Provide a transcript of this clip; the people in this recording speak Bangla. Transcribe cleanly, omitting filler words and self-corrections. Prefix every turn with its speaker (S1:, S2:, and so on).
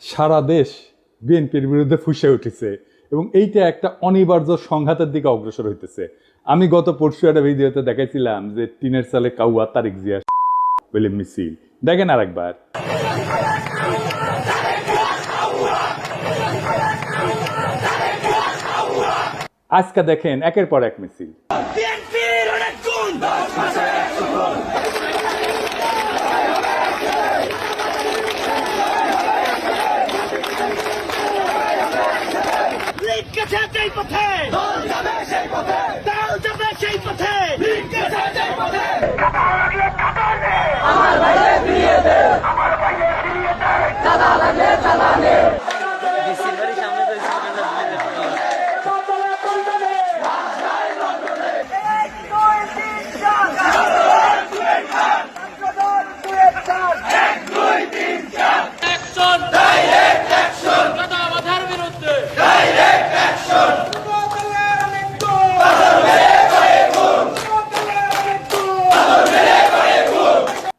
S1: সারা দেশ বিএনপির বিরুদ্ধে ফুঁসে উঠেছে এবং এইটা একটা অনিবার্য সংঘাতের দিকে অগ্রসর হইতেছে। আমি গত পরশু একটা ভিডিওতে দেখাইছিলাম যে টিনের সালে কাউয়া তারিক জিয়া বলে মিছিল, দেখেন আর একবার। আজকে দেখেন একের পর এক মিছিল।
S2: পথে